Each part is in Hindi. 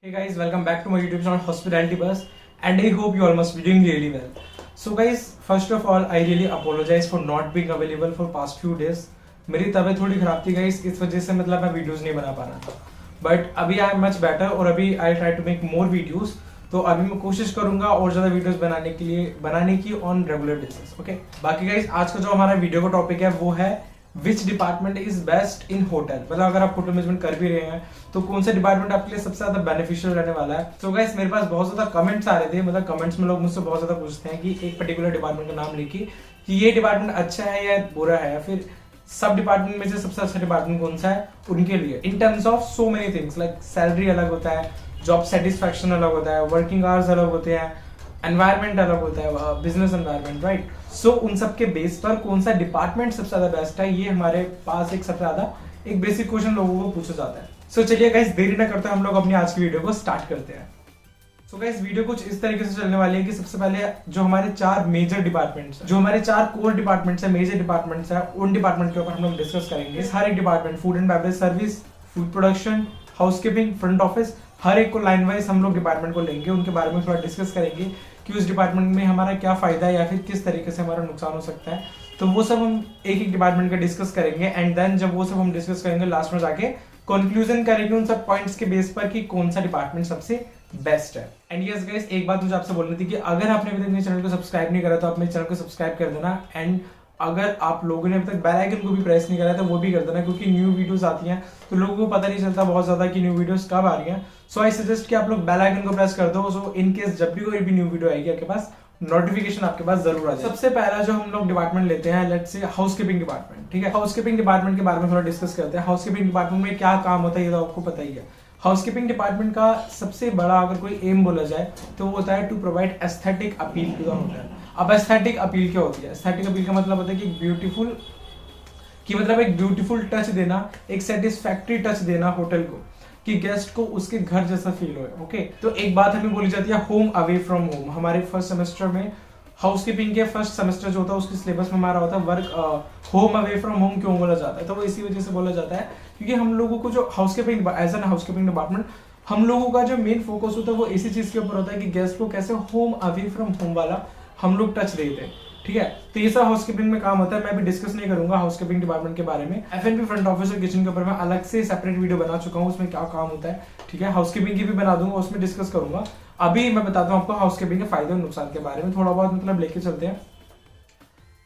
Hey guys, welcome back to my YouTube channel Hospitality Buzz, and I hope you all must be doing really well. So guys, first of all, I really apologize for not being available for past few days. मेरी तबीयत थोड़ी खराब थी गाइस, इस वजह से मतलब मैं वीडियोस नहीं बना पा रहा था. बट अभी आई एम मच बेटर और अभी I try to make more videos. तो अभी मैं कोशिश करूंगा और ज्यादा वीडियोस बनाने की ऑन रेगुलर बेसिस. ओके, बाकी गाइस आज का जो हमारा वीडियो का टॉपिक है वो है which department is best in hotel. मतलब अगर आप होटल मैनेजमेंट कर भी रहे हैं तो कौन सा डिपार्टमेंट आपके लिए सबसे ज्यादा बेनिफिशियल रहने वाला है. तो गाइस मेरे पास बहुत ज्यादा कमेंट्स आ रहे थे, मतलब कमेंट्स में लोग मुझसे बहुत ज्यादा पूछते हैं कि एक पर्टिकुलर डिपार्टमेंट का नाम लिखिए कि ये डिपार्टमेंट अच्छा है या बुरा है, या फिर सब डिपार्टमेंट में से सबसे अच्छा डिपार्टमेंट कौन सा है उनके लिए. In terms of so many things like salary अलग होता है, जॉब सेटिस्फैक्शन अलग होता है, वर्किंग आवर्स अलग होते हैं, एनवायरमेंट अलग होता है, बिजनेस एनवायरमेंट, राइट. सो उन सब के बेस पर कौन सा डिपार्टमेंट सबसे ज्यादा बेस्ट है, ये हमारे पास एक सबसे ज्यादा एक बेसिक क्वेश्चन लोगों को पूछा जाता है. सो चलिए गाइस देरी ना करते हम लोग अपनी आज की वीडियो को स्टार्ट करते हैं. सो गाइस वीडियो कुछ इस तरीके से चलने वाली है कि सबसे पहले जो हमारे चार मेजर डिपार्टमेंट्स, जो हमारे चार कोर डिपार्टमेंट्स है, मेजर डिपार्टमेंट्स है, उन डिपार्टमेंट के ऊपर हम लोग डिस्कस करेंगे. हर एक department, food and beverage service, food production, housekeeping, front office, हर एक को लाइन वाइज हम लोग डिपार्टमेंट को लेंगे, उनके बारे में थोड़ा डिस्कस करेंगे कि उस डिपार्टमेंट में हमारा क्या फायदा है या फिर किस तरीके से हमारा नुकसान हो सकता है. तो वो सब हम एक एक डिपार्टमेंट का डिस्कस करेंगे एंड देन जब वो सब हम डिस्कस करेंगे लास्ट में जाके कंक्लूजन करेंगे उन सब पॉइंट्स के बेस पर कि कौन सा डिपार्टमेंट सबसे बेस्ट है. एंड यस गाइस, एक बात मुझे आपसे बोलनी थी कि अगर आपने अभी तक मेरे चैनल को सब्सक्राइब नहीं करा तो आप मेरे चैनल को सब्सक्राइब कर देना. एंड अगर आप लोगों ने अभी तक बेल आइकन को भी प्रेस नहीं करा तो वो भी कर देना, क्योंकि न्यू वीडियोस आती हैं तो लोगों को पता नहीं चलता बहुत ज्यादा कि न्यू वीडियोस कब आ रही हैं. सो आई सजेस्ट कि आप लोग बेल आइकन को प्रेस कर दो, सो इन केस जब भी कोई भी न्यू वीडियो आएगी आपके पास नोटिफिकेशन आपके पास जरूर आ जाए. सबसे पहला जो हम लोग डिपार्टमेंट लेते हैं, लेट्स से हाउसकीपिंग डिपार्टमेंट. ठीक है, हाउसकीपिंग डिपार्टमेंट के बारे में थोड़ा डिस्कस करते हैं. हाउसकीपिंग डिपार्टमेंट में क्या काम होता है ये तो आपको पता ही है. हाउसकीपिंग डिपार्टमेंट का सबसे बड़ा अगर कोई एम बोला जाए तो वो होता है to provide aesthetic appeal to the hotel. अब एस्थेटिक अपील क्या होती है? एस्थेटिक अपील का मतलब होता है कि एक ब्यूटीफुल टच देना, एक सेटिस्फैक्टरी टच देना होटल को, कि गेस्ट को उसके घर जैसा फील हो. ओके, तो एक बात हमें बोली जाती है होम अवे फ्रॉम होम. हमारे फर्स्ट सेमेस्टर में हाउसकीपिंग के फर्स्ट सेमेस्टर जो होता है उसके सिलेबस में हमारा होता है work home away from home. क्यों बोला जाता है? तो वो इसी वजह से बोला जाता है क्योंकि हम लोगों को जो housekeeping as an housekeeping department हम लोगों का जो मेन फोकस होता है वो इसी चीज के ऊपर होता है कि गेस्ट को कैसे होम अवे फ्रॉम होम वाला हम लोग टच देते हैं. ठीक है, तो ये सब हाउसकीपिंग में काम होता है. मैं भी डिस्कस नहीं करूंगा हाउसकीपिंग डिपार्टमेंट के बारे में. एफएनबी फ्रंट ऑफिस और किचन के ऊपर मैं अलग से सेपरेट वीडियो बना चुका हूँ, उसमें क्या काम होता है. ठीक है, हाउसकीपिंग की भी बना दूंगा, उसमें डिस्कस करूंगा. अभी मैं बताता हूँ आपको हाउसकीपिंग के फायदे और नुकसान के बारे में थोड़ा बहुत मतलब लेके चलते हैं.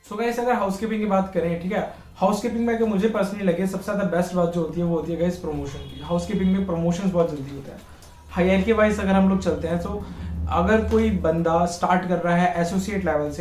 सो गाइस अगर हाउसकीपिंग की बात करें, ठीक है, हाउसकीपिंग में अगर मुझे पर्सनली लगे सबसे ज्यादा बेस्ट बात जो होती है वो होती है गाइस प्रमोशन की. हाउसकीपिंग में प्रमोशन बहुत जल्दी होता है. हायरार्की वाइज अगर हम लोग चलते हैं तो अगर कोई बंदा स्टार्ट कर रहा है एसोसिएट लेवल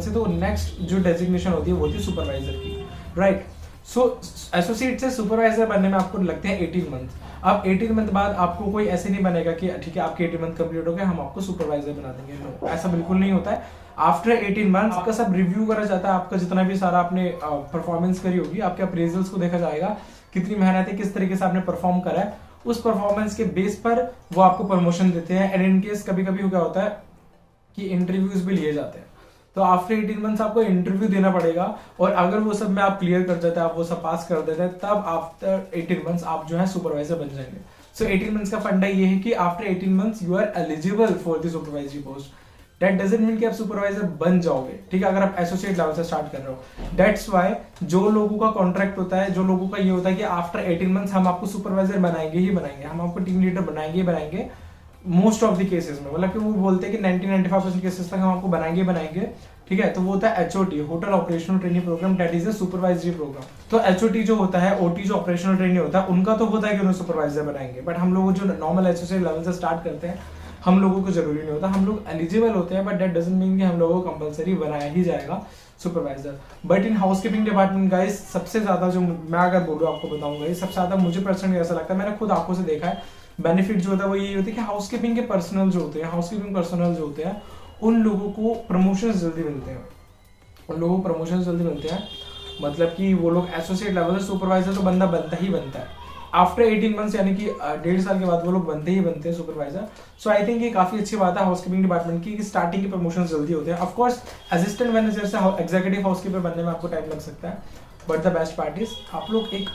से, तो नेक्स्ट जो डेजिग्नेशन होती है वो होती है सुपरवाइजर की, राइट. सो एसोसिएट से सुपरवाइजर बनने में आपको लगते हैं 18 मंथ. अब 18 मंथ बाद आपको कोई ऐसे नहीं बनेगा कि ठीक है आपके 18 मंथ कंप्लीट हो गए हम आपको सुपरवाइजर बना देंगे. नो, ऐसा बिल्कुल नहीं होता है. आफ्टर 18 मंथ आपका सब रिव्यू करा जाता है. आपका जितना भी सारा आपने परफॉर्मेंस करी होगी, आपके अप्रेजल्स को देखा जाएगा, कितनी मेहनत है, किस तरीके से आपने परफॉर्म करा है, उस परफॉर्मेंस के बेस पर वो आपको प्रमोशन देते हैं. एंड इन केस कभी कभी क्या होता है कि इंटरव्यूज भी लिए जाते हैं, तो आफ्टर 18 मंथ्स आपको इंटरव्यू देना पड़ेगा. और अगर वो सब में आप क्लियर कर देते हैं, आप वो सब पास कर देते हैं, तब आफ्टर 18 मंथ्स आप जो है सुपरवाइजर बन जाएंगे. सो 18 मंथ्स का फंडा ये है कि after 18 months you are eligible for the supervisory post. That doesn't mean कि आप सुपरवाइजर बन जाओगे, ठीक है, अगर आप एसोसिएट लेवल से स्टार्ट कर रहे हो. दैट्स व्हाई जो लोगों का कॉन्ट्रैक्ट होता है, जो लोगों का ये होता है कि आफ्टर 18 मंथ्स हम आपको सुपरवाइजर बनाएंगे ही बनाएंगे, हम आपको टीम लीडर बनाएंगे ही बनाएंगे. मोस्ट ऑफ द केसेस में मतलब कि वो बोलते हैं कि 90-95% केसेस तक हम आपको बनाएंगे. ठीक है, तो वो होता है HOT, hotel operational training program, that is a supervisory program. तो एचओटी जो होता है, ओटी जो ऑपरेशनल ट्रेनिंग होता है, उनका तो होता है कि उन्हें सुपरवाइजर बनाएंगे. बट हम लोग जो नॉर्मल एसोसिएट लेवल से स्टार्ट करते हैं हम लोगों को जरूरी नहीं होता. हम लोग एलिजिबल होते हैं बट दैट डजंट मीन कि हम लोगों को कंपलसरी बनाया ही जाएगा supervisor. But in housekeeping department guys सबसे ज्यादा जो मैं अगर बोलूँ आपको बताऊंगा, सबसे ज्यादा मुझे पर्सनली ऐसा लगता है, मैंने खुद आंखों से देखा है, बेनिफिट जो होता है वो ये होता है कि हाउसकीपिंग के पर्सनल जो होते हैं उन लोगों को प्रमोशन जल्दी मिलते हैं. मतलब कि वो लोग एसोसिएट लेवल से सुपरवाइजर तो बंदा बनता ही बनता है. आफ्टर 18 मंथ्स यानी कि 1.5 साल के बाद वो लोग बनते हैं सुपरवाइजर. सो आई थिंक ये काफी अच्छी बात है हाउसकीपिंग डिपार्टमेंट की, स्टार्टिंग के प्रमोशन जल्दी होते हैं. ऑफ कोर्स असिस्टेंट मैनेजर से एग्जीक्यूटिव हाउसकीपर बनने में आपको टाइम लग सकता है, but the best part is आप लोग एक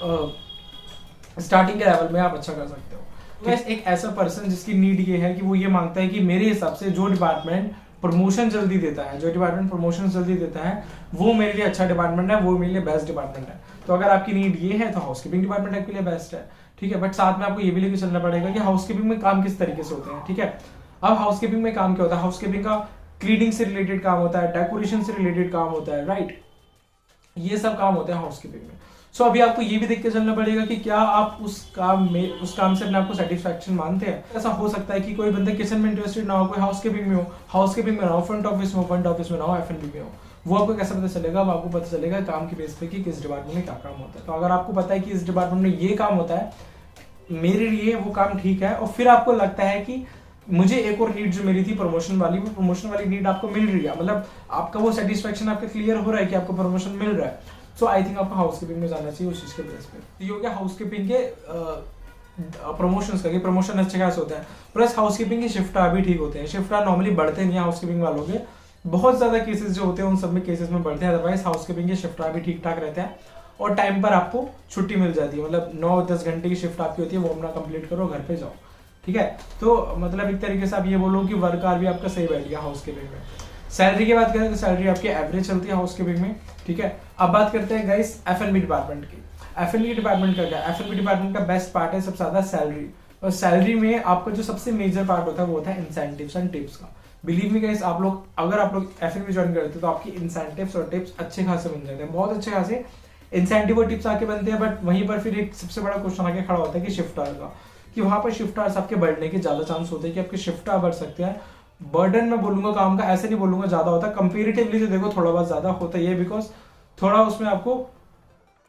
स्टार्टिंग के लेवल में आप अच्छा कर सकते हो. गाइस एक ऐसा पर्सन जिसकी नीड ये है कि वो ये मांगता है कि मेरे हिसाब से जो डिपार्टमेंट प्रमोशन जल्दी देता है, जो डिपार्टमेंट प्रमोशन जल्दी देता है, वो मेरे लिए अच्छा डिपार्टमेंट है, वो मेरे लिए बेस्ट डिपार्टमेंट है। तो अगर आपकी नीड ये है तो हाउसकीपिंग डिपार्टमेंट आपके लिए बेस्ट है, ठीक है। बट साथ में आपको ये भी लेके चलना पड़ेगा कि हाउसकीपिंग में काम किस तरीके से होते हैं, ठीक है। अब हाउसकीपिंग में काम क्या होता है, हाउसकीपिंग का क्लीनिंग से रिलेटेड काम होता है, डेकोरेशन से रिलेटेड काम होता है, राइट। ये सब काम होते हैं हाउसकीपिंग में। सो अभी आपको ये भी देख के चलना पड़ेगा कि क्या आप उस काम से अपने आपको सेटिस्फैक्शन मानते हैं। ऐसा हो सकता है कि कोई बंदा किचन में इंटरेस्टेड ना हो, कोई हाउसकीपिंग में हो, हाउसकीपिंग में ना हो, फ्रंट ऑफिस में हो, फ्रंट ऑफिस में ना हो, F&B में हो। वो आपको कैसे पता चलेगा, अब आपको पता चलेगा काम की बेस पे कि किस डिपार्टमेंट में क्या काम होता है। तो अगर आपको पता है कि इस डिपार्टमेंट में ये काम होता है, मेरे लिए वो काम ठीक है, और फिर आपको लगता है कि मुझे एक और नीड जो मेरी थी प्रमोशन वाली, वो प्रमोशन वाली नीड आपको मिल रही है, मतलब आपका वो सेटिस्फैक्शन आपका क्लियर हो रहा है कि आपको प्रमोशन मिल रहा है। सो आई थिंक आपको हाउसकीपिंग में जाना चाहिए उस चीज के बेस पे। तो ये हो गया हाउसकीपिंग के प्रमोशंस का, कि प्रमोशन अच्छे खास होता है। प्लस हाउसकीपिंग के शिफ्ट भी ठीक होते हैं। शिफ्ट नॉर्मली बढ़ते नहीं है हाउसकीपिंग वालों के, बहुत ज्यादा केसेस जो होते हैं उन सब में केसेस में बढ़ते हैं, अदरवाइज हाउसकीपिंग के शिफ्ट भी ठीक ठाक रहते हैं और टाइम पर आपको छुट्टी मिल जाती है। मतलब 9-10 घंटे की शिफ्ट आपकी होती है, वो अपना कंप्लीट करो, घर पे जाओ, ठीक है। तो मतलब एक तरीके से आप ये बोलो कि वर्क आवर भी आपका सही बैठ गया हाउसकीपिंग में। सैलरी की बात करें तो सैलरी आपकी एवरेज चलती है हाउसकीपिंग में, ठीक है। अब बात करते हैं गाइस F&B डिपार्टमेंट की। F&B डिपार्टमेंट का क्या, F&B डिपार्टमेंट का बेस्ट पार्ट है सबसे ज्यादा सैलरी। और सैलरी में आपका जो सबसे मेजर पार्ट होता है वो होता है इंसेंटिव्स एंड टिप्स का। बिलीव मी गाइस, आप लोग अगर आप लोग F&B ज्वाइन करते हो तो आपकी इंसेंटिव्स और टिप्स अच्छे खासे बन जाते हैं, बहुत अच्छे खासे इंसेंटिव और टिप्स आके बनते हैं। बट वहीं पर फिर एक सबसे बड़ा क्वेश्चन आके खड़ा होता है कि शिफ्ट आवर का, कि वहां पर शिफ्ट आवर्स आपके बढ़ने के ज्यादा चांस होते हैं कि आपके शिफ्ट आवर बढ़ सकते हैं। बर्डन में बोलूंगा काम का, ऐसे नहीं बोलूंगा ज्यादा होता है, कंपेरेटिवली तो देखो थोड़ा बहुत ज्यादा होता है, बिकॉज थोड़ा उसमें आपको,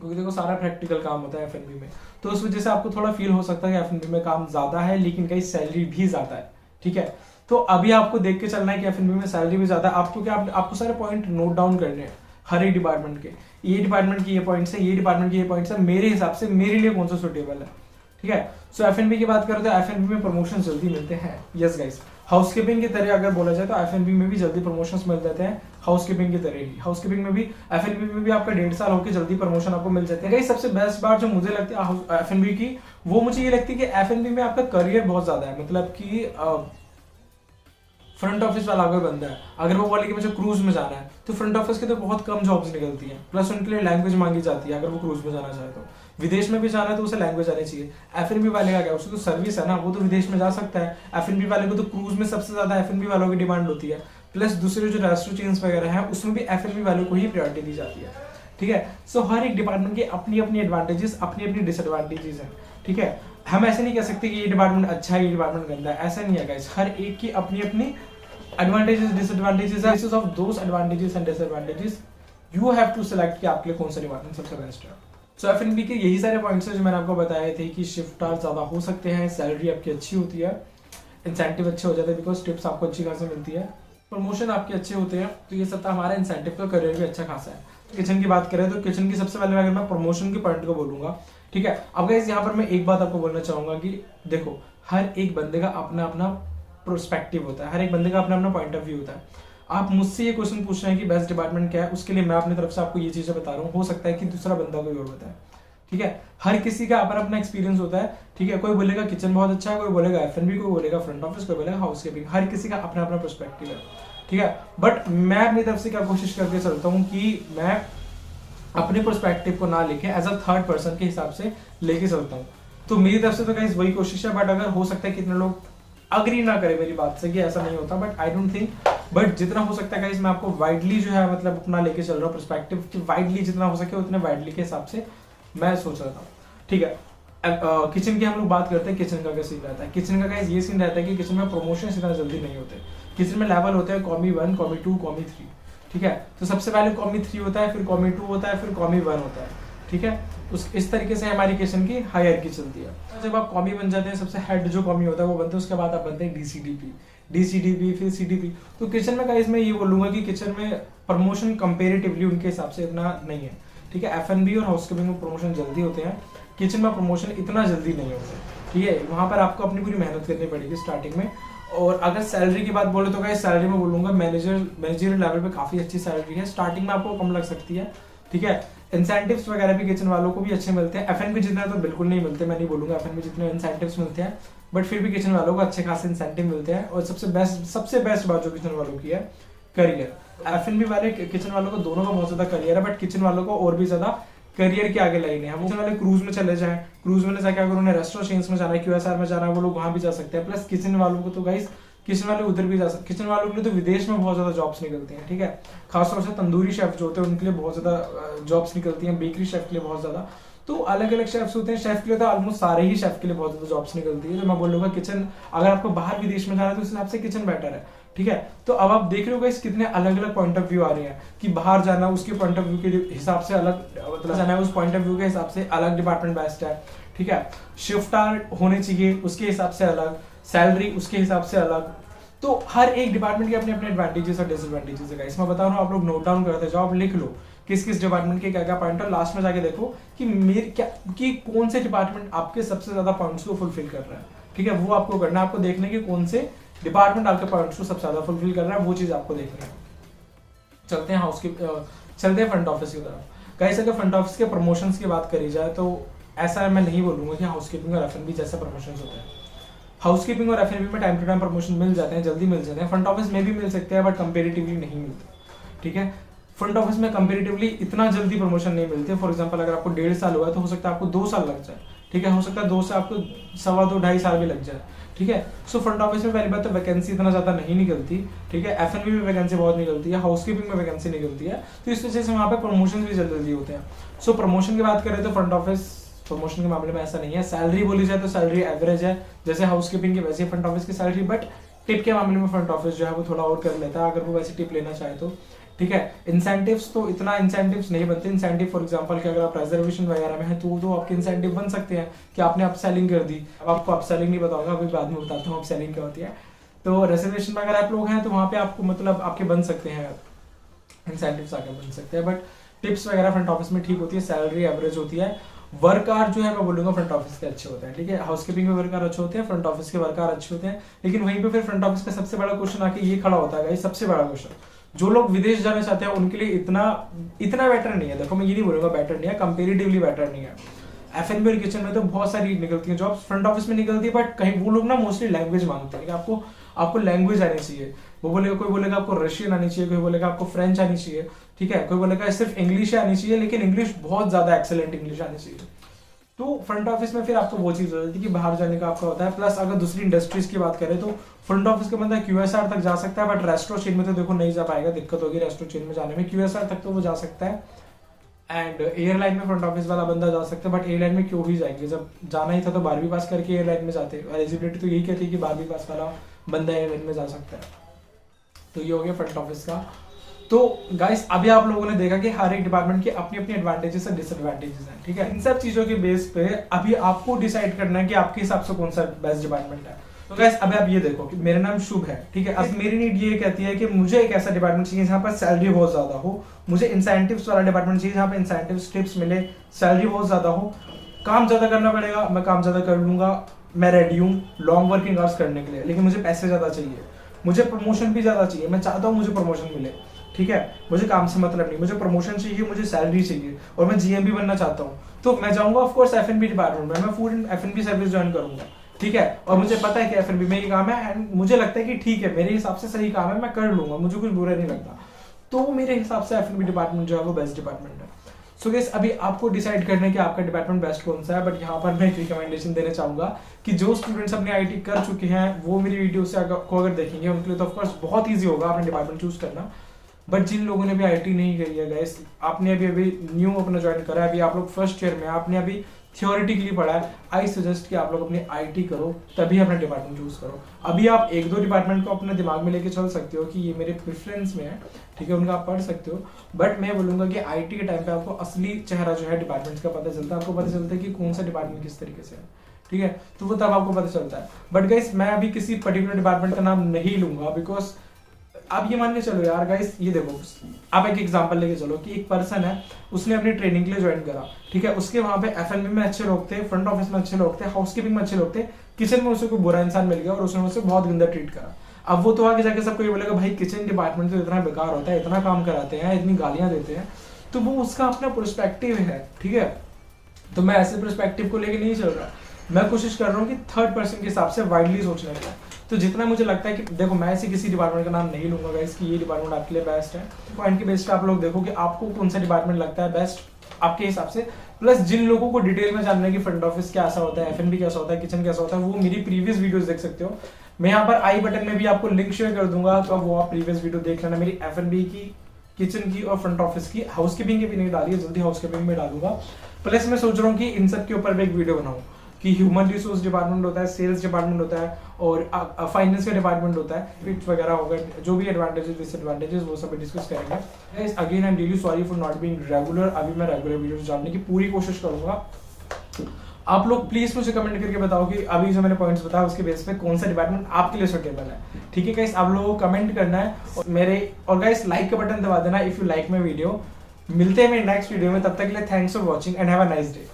क्योंकि देखो सारा प्रैक्टिकल काम होता है F&B में, तो उस वजह से आपको थोड़ा फील हो सकता है कि F&B में काम ज्यादा है, लेकिन कहीं सैलरी भी ज्यादा है, ठीक है। तो अभी आपको देख के चलना है कि F&B में सैलरी भी ज्यादा है। आपको क्या, आपको सारे पॉइंट नोट डाउन करने हैं हर एक डिपार्टमेंट के, ये डिपार्टमेंट के ये पॉइंट्स है, ये डिपार्टमेंट के ये पॉइंट्स है, मेरे हिसाब से मेरे लिए कौन सा सुटेबल है, ठीक है। सो F&B की बात करें तो F&B में प्रमोशन जल्दी मिलते हैं, यस गाइस। हाउसकीपिंग की तरह अगर बोला जाए तो F&B में भी जल्दी प्रमोशंस मिल जाते हैं, हाउसकीपिंग की तरह ही। हाउसकीपिंग में भी, F&B में भी आपका 1.5 साल होकर जल्दी प्रमोशन आपको मिल जाते हैं। गाइस सबसे बेस्ट बात जो मुझे लगती है F&B की, वो मुझे ये लगती है कि F&B में आपका करियर बहुत ज्यादा है। मतलब कि फ्रंट ऑफिस वाला कोई बंदा है, अगर वो बोले कि मुझे क्रूज में जाना है, तो फ्रंट ऑफिस के तो बहुत कम जॉब्स निकलती हैं, प्लस उनके लिए लैंग्वेज मांगी जाती है। अगर वो क्रूज में जाना चाहे तो, विदेश में भी जाना है तो उसे लैंग्वेज आनी चाहिए। F&B वाले का क्या, उसे तो सर्विस है ना, वो तो विदेश में जा सकता है। F&B वाले को तो क्रूज में सबसे ज्यादा F&B वालों की डिमांड होती है, प्लस दूसरे जो रेस्टोरेंट चेन्स वगैरह हैं उसमें भी F&B वालों को ही प्रायोरिटी दी जाती है, ठीक है। सो हर एक डिपार्टमेंट के अपनी अपनी एडवांटेजेस, अपनी अपनी डिसएडवांटेजेस हैं, ठीक है। हम ऐसे नहीं कह सकते कि ये डिपार्टमेंट अच्छा है, ये डिपार्टमेंट गंदा है, ऐसा नहीं है गाइस। हर एक की अपनी अपनी advantages, disadvantages, basis of those advantages and disadvantages you have to select कि आपके लिए कौन सा डिपार्टमेंट सबसे बेस्ट है। सो F&B के यही सारे पॉइंट्स हैं जो मैंने आपको बताए थे कि शिफ्ट आवर ज्यादा हो सकते हैं, सैलरी आपकी अच्छी होती है, इंसेंटिव अच्छे हो जाते हैं बिकॉज टिप्स आपको अच्छी खासी मिलती है, प्रमोशन आपके अच्छे होते हैं। तो ये सब हमारा इंसेंटिव का करियर भी अच्छा खासा है। किचन की बात करें तो किचन की सबसे पहले अगर मैं प्रमोशन के पॉइंट को बोलूंगा, ठीक है। अब गाइस यहाँ पर मैं एक बात आपको बोलना चाहूंगा कि देखो हर एक बंदे का अपना अपना प्रोस्पेक्टिव होता है, हर एक बंदे का अपना अपना पॉइंट ऑफ व्यू होता है। आप मुझसे ये क्वेश्चन पूछ रहे हैं कि बेस्ट डिपार्टमेंट क्या है, उसके लिए मैं अपनी तरफ से आपको ये चीजें बता रहा हूँ, हो सकता है कि दूसरा बंदा कोई और बताए, ठीक है। हर किसी का अपना अपना एक्सपीरियंस होता है, ठीक है। कोई बोलेगा किचन बहुत अच्छा है, कोई बोलेगा F&B, कोई बोलेगा फ्रंट ऑफिस, कोई बोलेगा हाउसकीपिंग, हर किसी का अपना अपना पर्सपेक्टिव है, ठीक है। बट मैं अपनी तरफ से क्या कोशिश करके चलता हूँ कि मैं अपने पर्सपेक्टिव को ना लेके एज अ थर्ड पर्सन के हिसाब से लेके चलता हूँ। तो मेरी तरफ से तो गाइस वही कोशिश है, बट अगर हो सकता है कितने लोग अग्री ना करे मेरी बात से कि ऐसा नहीं होता, but I don't think, but जितना हो सकता है गाइस मैं आपको वाइडली जो है मतलब अपना लेके चल रहा हूँ पर्सपेक्टिव, कि वाइडली जितना हो सके उतने वाइडली के हिसाब से मैं सोच रहा था, ठीक है। किचन की हम लोग बात करते हैं, किचन का क्या सीन रहता है। किचन का गाइस ये सीन रहता है कि किचन में प्रमोशन इतना जल्दी नहीं होते। किचन में लेवल होते हैं कॉमी 1, कॉमी 2, कॉमी 3, ठीक है। तो सबसे पहले कॉमी 3 होता है, फिर कॉमी 2 होता है, फिर कॉमी 1 होता है, ठीक है। इस तरीके से हमारी किचन की हायरार्की चलती है। जब आप कॉमी बन जाते हैं, सबसे हेड जो कॉमी होता है वो बनते हैं, उसके बाद आप बनते हैं DCDP, फिर CDP। तो किचन में गाइस मैं ये बोलूंगा कि किचन में प्रमोशन कंपेरेटिवली उनके हिसाब से इतना नहीं है, ठीक है। F&B और हाउसकीपिंग में प्रमोशन जल्दी होते हैं, किचन में प्रमोशन इतना जल्दी नहीं होता, ठीक है। वहां पर आपको अपनी पूरी मेहनत करनी पड़ेगी स्टार्टिंग में। और अगर सैलरी की बात बोले तो गाइस सैलरी में बोलूंगा मैनेजरियल लेवल पे काफी अच्छी सैलरी है, स्टार्टिंग में आपको कम लग सकती है, ठीक है। इंसेंटिव्स वगैरह भी किचन वालों को भी अच्छे मिलते हैं, एफएनबी जितना तो बिल्कुल नहीं मिलते, मैं नहीं बोलूंगा एफएनबी जितने इंसेंटिव्स मिलते हैं, बट फिर भी किचन वालों को अच्छे खासे इंसेंटिव मिलते हैं। और सबसे बेस्ट बात जो किचन वालों की है, करियर। एफएनबी वाले किचन वालों को दोनों का बहुत ज्यादा करियर है, बट किचन वालों को और भी ज्यादा करियर के आगे लाइन है। हम किचन वाले क्रूज में चले जाएं, क्रूज में जाकर अगर उन्हें रेस्टोरेंट चेन्स में जाना है, क्यूएसआर में जाना है, वो लोग वहां भी जा सकते हैं। प्लस किचन वालों को तो गाइस किचन वाले उधर भी जा सकते, किचन वालों के लिए तो विदेश में बहुत ज्यादा जॉब्स निकलती हैं, ठीक है। खासतौर से तंदूरी शेफ जो होते हैं उनके लिए बहुत ज्यादा जॉब्स निकलती हैं, बेकरी शेफ के लिए बहुत ज्यादा, तो अलग अलग शेफ्स होते हैं। शेफ के लिए तो ऑलमोस्ट सारे ही शेफ के लिए बहुत ज्यादा जॉब्स निकलती है। तो मैं बोलूंगा किचन, अगर आपको बाहर विदेश में जाना है तो उस हिसाब से किचन बेटर है, ठीक है। तो अब आप देख रहे हो गाइस कितने अलग अलग पॉइंट ऑफ व्यू आ रहे हैं कि बाहर जाना उसके पॉइंट ऑफ व्यू के हिसाब से अलग, मतलब जाना है उस पॉइंट ऑफ व्यू के हिसाब से अलग डिपार्टमेंट बेस्ट है, ठीक है। शिफ्ट आवर होने चाहिए उसके हिसाब से अलग, सैलरी उसके हिसाब से अलग। तो हर एक डिपार्टमेंट के अपने अपने एडवांटेजेस और डिसएडवांटेजेस है गाइस। मैं बता रहा हूँ, आप लोग नोट डाउन करते जाओ, आप लिख लो किस किस डिपार्टमेंट के क्या क्या पॉइंट है, लास्ट में जाके देखो कि मेरे क्या कि कौन से डिपार्टमेंट आपके सबसे ज्यादा पॉइंट्स को फुलफिल कर रहा है, ठीक है। वो आपको करना है, आपको देखने की कौन से डिपार्टमेंट आपके पॉइंट्स को सबसे ज्यादा फुलफिल कर रहा है, वो चीज आपको देखनी है। चलते हैं चलते हैं फ्रंट ऑफिस की तरफ। गाइस अगर फ्रंट ऑफिस के प्रमोशंस की बात करी जाए तो ऐसा मैं नहीं बोलूंगा कि हाउसकीपिंग और एफएनबी जैसे प्रमोशंस होते हैं। हाउसकीपिंग और एफएनबी में टाइम टू टाइम प्रमोशन मिल जाते हैं, जल्दी मिल जाते हैं। फ्रंट ऑफिस में भी मिल सकते हैं, बट कंपेरेटिवली नहीं मिलते, ठीक है। फ्रंट ऑफिस में कंपेरेटिवली इतना जल्दी प्रमोशन नहीं मिलते। फॉर एग्जांपल अगर आपको 1.5 साल हुआ है तो हो सकता है आपको 2 साल लग जाए, ठीक है। हो सकता है 2 से आपको 2.25 साल भी लग जाए, ठीक है। सो फ्रंट ऑफिस में पहली बात तो वैकेंसी इतना ज्यादा नहीं निकलती, ठीक है। एफएनबी में वैकेंसी बहुत निकलती है, हाउसकीपिंग में वैकेंसी निकलती है, तो इस वजह से वहां पे प्रमोशन भी जल्दी होते हैं। सो प्रमोशन की बात करें तो फ्रंट ऑफिस प्रमोशन के मामले में ऐसा नहीं है। सैलरी बोली जाए तो सैलरी एवरेज है, जैसे हाउसकीपिंग की वैसे फ्रंट ऑफिस की सैलरी, बट टिप के मामले में फ्रंट ऑफिस जो है वो थोड़ा और कर लेता है अगर वो वैसे टिप लेना चाहे तो, ठीक है। इंसेंटिव्स तो इतना इंसेंटिव्स नहीं बनते। इंसेंटिव फॉर एग्जांपल कि अगर आप रिजर्वेशन वगैरह में है तो आपके इंसेंटिव बन सकते हैं कि आपने अपसेलिंग कर दी। अब आपको अपसेलिंग नहीं बताऊंगा, अभी बाद में बताता हूँ अपसेलिंग क्या होती है। तो रिजर्वेशन में अगर आप लोग हैं तो वहां पे आपको मतलब आपके बन सकते हैं इंसेंटिव्स, आगे बन सकते हैं, बट टिप्स वगैरह फ्रंट ऑफिस में ठीक होती है, सैलरी एवरेज होती है। वर्क आवर जो है मैं बोलूंगा फ्रंट ऑफिस के अच्छे होते हैं, ठीक है। हाउसकीपिंग में वर्क आवर अच्छे होते हैं, फ्रंट ऑफिस के वर्क आवर अच्छे होते हैं। लेकिन वहीं पे फिर फ्रंट ऑफिस का सबसे बड़ा क्वेश्चन आके ये खड़ा होता है, सबसे बड़ा क्वेश्चन, जो लोग विदेश जाना चाहते हैं उनके लिए इतना बेटर नहीं है। देखो मैं ये नहीं बोलूंगा बेटर नहीं है, कंपेरेटिवली बेटर नहीं है। एफएनबी और किचन में तो बहुत सारी निकलती है जॉब्स, फ्रंट ऑफिस में निकलती है, बट कहीं वो लोग ना मोस्टली लैंग्वेज मांगते हैं कि आपको लैंग्वेज आनी चाहिए। वो बोलेगा, कोई बोलेगा आपको रशियन आनी चाहिए, कोई बोलेगा आपको फ्रेंच आनी चाहिए, ठीक है। कोई बोलेगा सिर्फ इंग्लिश आनी चाहिए, लेकिन इंग्लिश बहुत ज्यादा एक्सेलेंट इंग्लिश आनी चाहिए। तो फ्रंट ऑफिस में फिर आपको वो चीज हो जाती है कि बाहर जाने का आपका होता है। प्लस अगर दूसरी इंडस्ट्रीज की बात करें तो फ्रंट ऑफिस का बंदा क्यूएसआर तक जा सकता है, बट रेस्टोरेंट चेन में तो देखो नहीं जा पाएगा, दिक्कत होगी रेस्टोरेंट चेन में जाने में। क्यूएसआर तक तो वो जा सकता है, एंड एयरलाइन में फ्रंट ऑफिस वाला बंदा जा सकता है, बट एयरलाइन में क्यों ही जाएंगे, जब जाना ही था तो 12वीं पास करके एयरलाइन में जाते। एलिजिबिलिटी तो यही कहती है कि 12वीं पास वाला बंदा एयरलाइन में जा सकता है। तो ये हो गया फ्रंट ऑफिस का। तो गाइस अभी आप लोगों ने देखा कि हर एक डिपार्टमेंट के अपनी अपनी एडवांटेजेस और डिसएडवांटेजेस हैं, ठीक है। इन सब चीजों के बेस पे अभी आपको डिसाइड करना है कि आपके हिसाब से कौन सा बेस्ट डिपार्टमेंट है। तो गाइस अभी आप ये देखो कि मेरा नाम शुभ है, ठीक है। अब मेरी नीड ये कहती है कि मुझे एक ऐसा डिपार्टमेंट चाहिए जहां पर सैलरी बहुत ज्यादा हो, मुझे इंसेंटिव्स वाला डिपार्टमेंट चाहिए जहां पर इंसेंटिव्स टिप्स मिले, सैलरी बहुत ज्यादा हो, काम ज्यादा करना पड़ेगा, मैं काम ज्यादा कर लूंगा, मैं रेडी हूँ लॉन्ग वर्किंग आवर्स करने के लिए, लेकिन मुझे पैसे ज्यादा चाहिए, मुझे प्रमोशन भी ज्यादा चाहिए, मैं चाहता हूँ मुझे प्रमोशन मिले, ठीक है। मुझे काम से मतलब नहीं, मुझे प्रमोशन चाहिए, मुझे सैलरी चाहिए, और मैं जीएम भी बनना चाहता हूँ। तो मैं जाऊंगा ऑफ कोर्स एफएनबी डिपार्टमेंट में, मैं फूड एंड एफएनबी सर्विस ज्वाइन करूंगा, ठीक है। और मुझे पता है कि एफएनबी में ये काम है, एंड मुझे लगता है कि ठीक है, मेरे हिसाब से सही काम है, मैं कर लूंगा, मुझे कुछ बुरा नहीं लगता। तो मेरे हिसाब से एफएनबी डिपार्टमेंट जो है वो बेस्ट डिपार्टमेंट है। सो गाइस अभी आपको डिसाइड करना है कि आपका डिपार्टमेंट बेस्ट कौन सा है, बट यहाँ पर मैं एक रिकमेंडेशन देना चाहूंगा कि जो स्टूडेंट्स अपने आईटी कर चुके हैं वो मेरी वीडियो से अगर देखेंगे उनके लिए तो ऑफकोर्स बहुत ईजी होगा अपना डिपार्टमेंट चूज करना। बट जिन लोगों ने भी आईटी नहीं करी है गाइस, आपने अभी न्यू अपना ज्वाइन करा है, अभी आप लोग फर्स्ट ईयर में, आपने अभी थियोरेटिकली पढ़ा है, आई सजेस्ट कि आप लोग अपनी आईटी करो, तभी अपना डिपार्टमेंट चूज करो। अभी आप 1-2 डिपार्टमेंट को अपने दिमाग में लेके चल सकते हो कि ये मेरे प्रेफरेंस में है, ठीक है, उनका आप पढ़ सकते हो। बट मैं बोलूंगा कि आईटी के टाइम पे आपको असली चेहरा जो है डिपार्टमेंट का पता चलता है, आपको पता चलता है कि कौन सा डिपार्टमेंट किस तरीके से है, ठीक है। तो वो तब आपको पता चलता है। बट गाइस मैं अभी किसी पर्टिकुलर डिपार्टमेंट का नाम नहीं लूंगा, बिकॉज आप ये मान के चलो यार गाइस, ये देखो आप एक एग्जांपल लेके चलो कि एक पर्सन है, उसने अपनी ट्रेनिंग के लिए ज्वाइन करा, ठीक है। उसके वहां पे एफएनबी में अच्छे लोग थे, फ्रंट ऑफिस में अच्छे लोग थे, हाउसकीपिंग में अच्छे लोग थे, किचन में उसे कोई बुरा इंसान मिल गया और उसने उसे बहुत गंदा ट्रीट करा। अब वो तो आगे जाके सबको ये बोलेगा भाई किचन डिपार्टमेंट तो इतना बेकार होता है, इतना काम कराते हैं, इतनी गालियां देते हैं, तो वो उसका अपना पर्सपेक्टिव है, ठीक है। तो मैं ऐसे पर्सपेक्टिव को लेके नहीं चल रहा, मैं कोशिश कर रहा हूँ कि थर्ड पर्सन के हिसाब से वाइडली सोचने का। तो जितना मुझे लगता है कि देखो, मैं ऐसे किसी डिपार्टमेंट का नाम नहीं लूंगा गाइस कि ये डिपार्टमेंट आपके लिए बेस्ट है, पॉइंट के बेस पे आप लोग देखो कि आपको कौन सा डिपार्टमेंट लगता है बेस्ट आपके हिसाब से। प्लस जिन लोगों को डिटेल में जानना है कि फ्रंट ऑफिस कैसा होता है, F&B कैसा होता है, किचन कैसा होता है, वो मेरी प्रीवियस वीडियोस देख सकते हो। मैं यहाँ पर आई बटन में भी आपको लिंक शेयर कर दूंगा, तो वो आप प्रीवियस वीडियो देख लेना, मेरी F&B की, किचन की और फ्रंट ऑफिस की। हाउसकीपिंग की भी नहीं डाली है, जल्दी हाउसकीपिंग में डालूंगा। प्लस मैं सोच रहा हूँ कि इन सब के ऊपर मैं एक वीडियो बनाऊँ कि ह्यूमन रिसोर्स डिपार्टमेंट होता है, सेल्स डिपार्टमेंट होता है और फाइनेंस का डिपार्टमेंट होता है, फिट्स वगैरह होगा, जो भी एडवांटेजेस डिसएडवांटेजेस वो सब डिस्कस करेंगे। Again I am really sorry for not being regular. अभी मैं रेगुलर वीडियोस डालने की पूरी कोशिश करूंगा। आप लोग प्लीज मुझे कमेंट करके बताओ कि अभी जो मैंने पॉइंट्स बताया उसके बेस पे कौन सा डिपार्टमेंट आपके लिए सूटेबल है, ठीक है गाइस। आप लोगों को कमेंट करना है और गाइस लाइक का बटन दबा देना if you like my video. मिलते हैं मेरे नेक्स्ट वीडियो में, तब तक के लिए thanks for watching and have a nice day.